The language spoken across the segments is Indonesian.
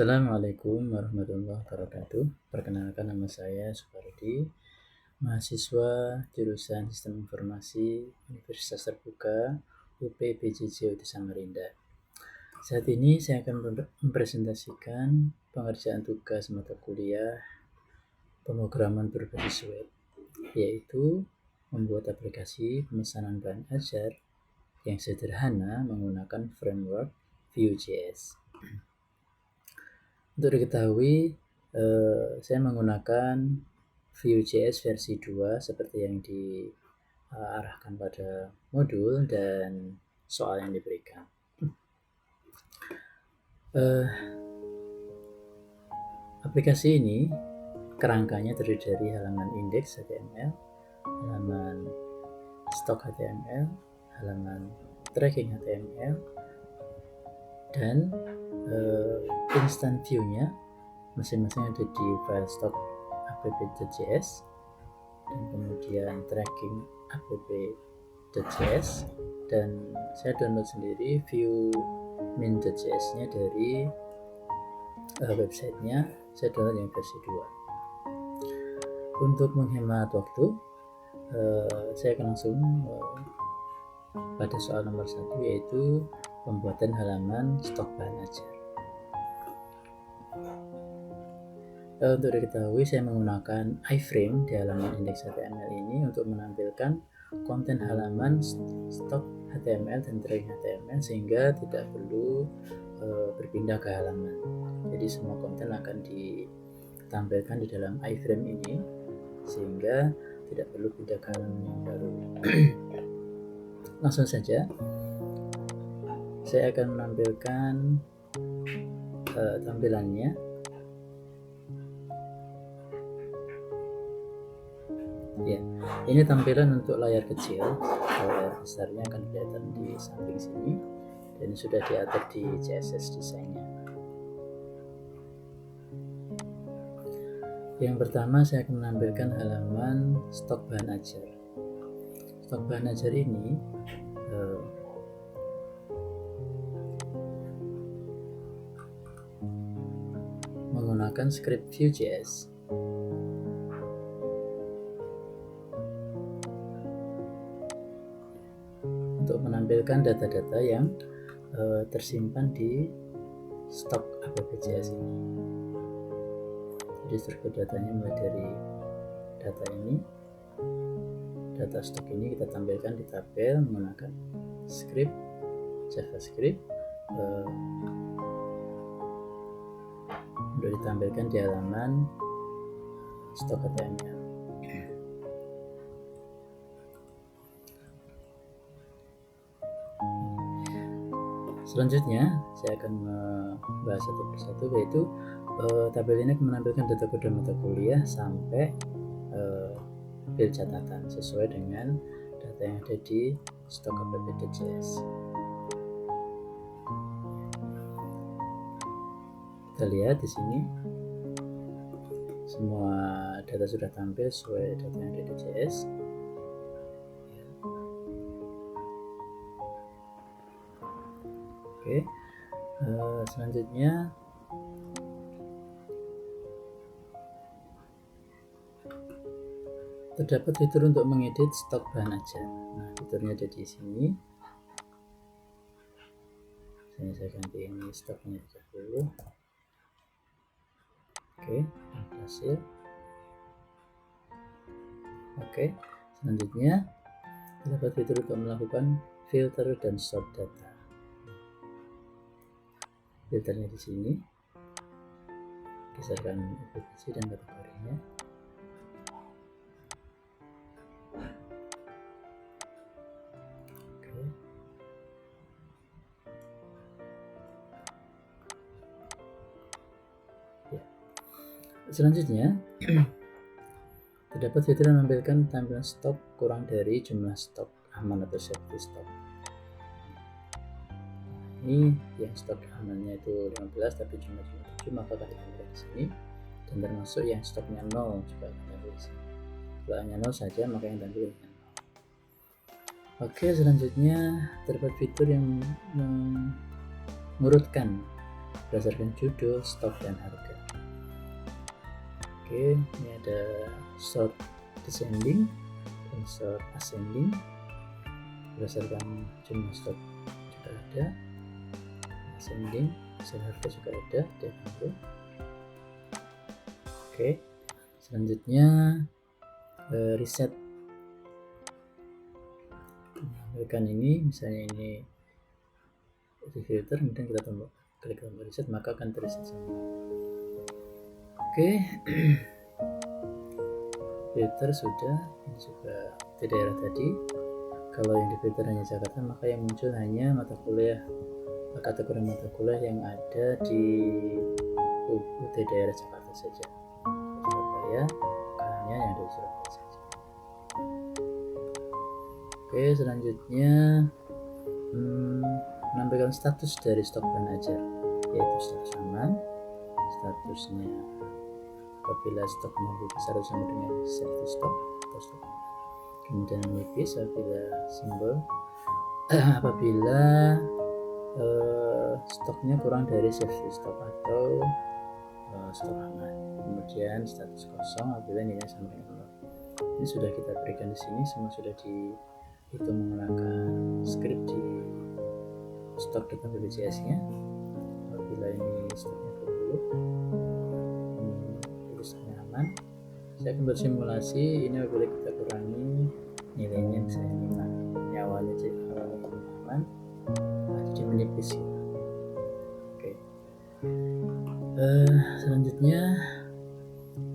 Assalamualaikum warahmatullahi wabarakatuh. Perkenalkan, nama saya Supardi, mahasiswa jurusan Sistem Informasi Universitas Terbuka UPBJJ UT Samarinda. Saat ini saya akan mempresentasikan pengerjaan tugas mata kuliah pemrograman berbasis web, yaitu membuat aplikasi pemesanan bahan ajar yang sederhana menggunakan framework Vue.js. Untuk diketahui, saya menggunakan Vue.js versi 2 seperti yang diarahkan pada modul dan soal yang diberikan. Aplikasi ini kerangkanya terdiri dari halaman index HTML, halaman stok HTML, halaman tracking HTML, dan instant view-nya masing-masing ada di file stok app.js, dan kemudian tracking app.js, dan saya download sendiri view min.js-nya dari websitenya. Saya download yang versi 2. Untuk menghemat waktu, saya akan langsung pada soal nomor 1, yaitu pembuatan halaman stok bahan ajar. Untuk diketahui, saya menggunakan iframe di halaman index HTML ini untuk menampilkan konten halaman stok HTML dan tracking HTML sehingga tidak perlu berpindah ke halaman. Jadi semua konten akan ditampilkan di dalam iframe ini sehingga tidak perlu pindah ke halaman yang baru. Langsung saja saya akan menampilkan tampilannya. Ya, ini tampilan untuk layar kecil. Layar besarnya akan kelihatan di samping sini dan sudah diatur di CSS desainnya. Yang pertama, saya akan menampilkan halaman stok bahan ajar. Stok bahan ajar ini menggunakan script Vue.js. Untuk menampilkan data-data yang tersimpan di stok app.js ini. Jadi struktur datanya mulai dari data ini, data stok ini kita tampilkan di tabel menggunakan script JavaScript untuk ditampilkan di halaman stok HTML. Selanjutnya saya akan membahas satu persatu, yaitu tabel ini akan menampilkan data kode mata kuliah sampai file catatan sesuai dengan data yang ada di stok app.js. Kita lihat di sini semua data sudah tampil sesuai data yang ada di JS. Oke, selanjutnya terdapat fitur untuk mengedit stok bahan ajar. Nah, fiturnya ada di sini. Saya ganti ini stoknya 30. Oke, berhasil. Oke, selanjutnya terdapat fitur untuk melakukan filter dan sort data. Filternya di sini, berdasarkan aplikasi dan kategorinya. Oke. Ya. Selanjutnya terdapat fitur yang menampilkan tampilan stok kurang dari jumlah stok aman atau safety stock. Ini yang stok amannya itu 15 tapi cuma 7, maka akan ditampilkan di sini, dan termasuk yang stoknya 0 juga akan tampil di sini. Kalau hanya 0 saja, maka yang tampil hanya 0. Oke, selanjutnya terdapat fitur yang mengurutkan berdasarkan judul, stok, dan harga. Oke, ini ada sort descending dan sort ascending berdasarkan jumlah stok juga ada, ascending hasil harga juga ada. Oke, selanjutnya reset. Menampilkan ini, misalnya ini di filter, kemudian kita klik tombol reset, maka akan terreset semua. Oke, filter sudah, ini juga di daerah tadi. Kalau yang di filter hanya Jakarta, maka yang muncul hanya mata kuliah, kategori mata kuliah yang ada di UUT daerah Jakarta saja. Surabaya, hanya yang ada di Surabaya saja. Oke, selanjutnya menampilkan status dari stok bahan ajar, yaitu status aman, statusnya apabila stoknya lebih besar sama dengan safety stock atau stok, kemudian menipis apabila simbol apabila stoknya kurang dari safety stock atau stok aman, kemudian status kosong apabila nilainya sama dengan 0. Ini sudah kita berikan di sini, semua sudah dihitung menggunakan script di stok data BPJS-nya. Apabila ini stoknya 20, stoknya aman, saya akan bersimulasi ini apabila kita kurangi nilainya misalnya 5, nyawanya aman, jadi menipis gitu. Oke. Selanjutnya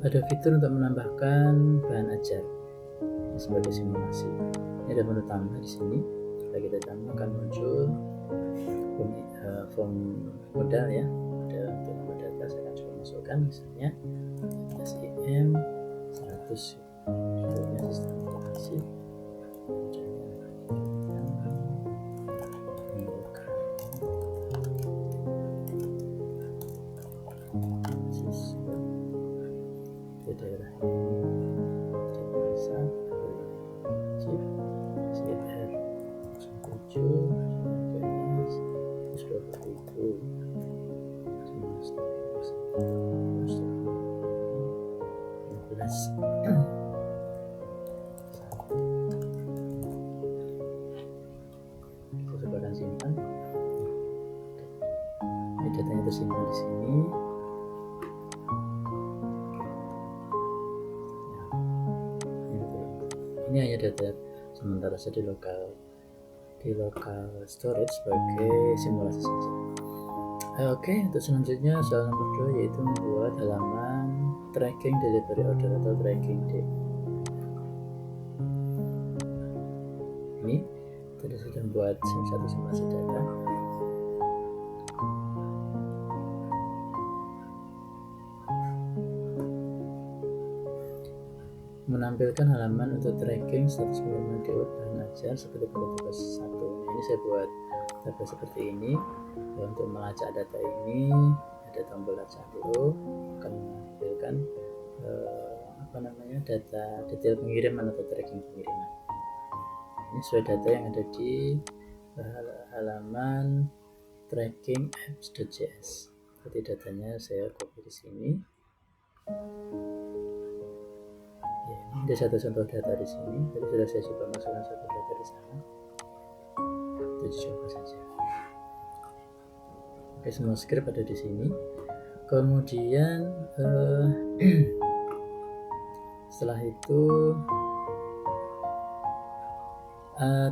ada fitur untuk menambahkan bahan ajar sebagai simulasi. Ini ada menu tambah di sini. Jika kita tambah akan muncul form modal ya, ada untuk nama data. Saya akan coba masukkan misalnya SIM 100, judulnya sistem informasi, di daerah desa wajib CR 7 kita coba simpan. Ini datanya tersimpan di sini. Ini hanya data sementara saja di lokal storage sebagai simulasi saja. Oke, untuk selanjutnya soal nomor 2 yaitu membuat halaman tracking delivery order atau tracking day. Ini tadi sudah membuat satu simulasi data. Menampilkan halaman untuk tracking status penerimaan DO bahan ajar seperti pada tugas 1. Ini saya buat tabel seperti ini. Untuk melacak data ini ada tombol lacak DO, akan menampilkan data detail pengiriman atau tracking pengiriman. Ini sesuai data yang ada di halaman tracking apps.js. Jadi datanya saya copy di sini. Ya, ini ada satu contoh data di sini. Tadi sudah saya coba masukkan satu data di sana. Itu dicoba saja. Oke, semua script ada di sini. Kemudian setelah itu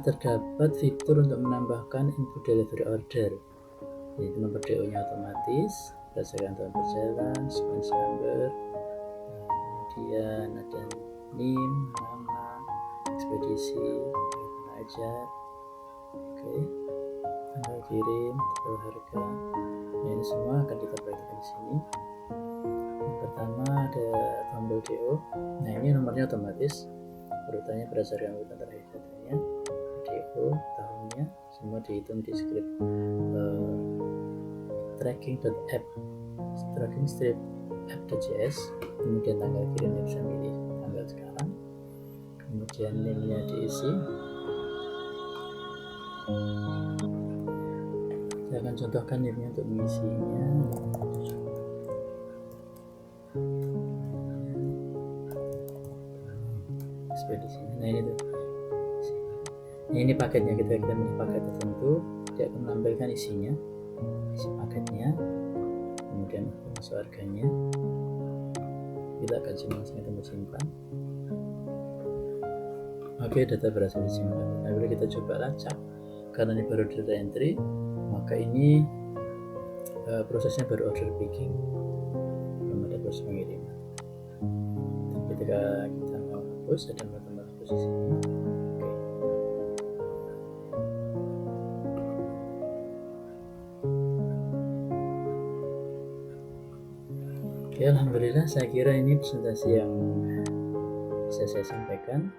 terdapat fitur untuk menambahkan input delivery order, yaitu nomor DO-nya otomatis berdasarkan tahun berjalan, sequence number, kemudian ada NIM, nama, ekspedisi, ajar, oke, tanggal kirim, tanggal harga. Nah, ini semua akan kita praktekkan di sini. Yang pertama ada tombol DO. Nah, ini nomornya otomatis, urutannya berdasarkan urutan terakhir datanya, DO, tahunnya, semua dihitung di script tracking.app, tracking strip app.js. Kemudian tanggal kirimnya bisa milih tanggal sekarang, kemudian name-nya diisi. Saya akan contohkan ini untuk mengisinya. Ekspedisinya. Nah ini tuh. Nah, ini paketnya, kita milih paket tertentu, dia akan menampilkan isinya, isi paketnya, kemudian masuk harganya. Kita akan simpan. Oke, data berhasil disimpan. Nah, boleh kita coba lacak. Karena ini baru data entry, maka ini prosesnya baru order picking, belum ada proses pengiriman. Dan ketika kita mau hapus, ada tombol hapus di sini. Oke, alhamdulillah saya kira ini presentasi yang bisa saya sampaikan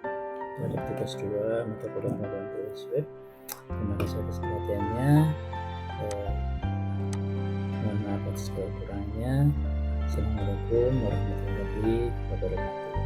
pada tugas 2 mata kuliah pengembangan tulis web. Terima kasih atas perhatiannya. Mohon maaf atas segala kurangnya. Assalamualaikum warahmatullahi wabarakatuh.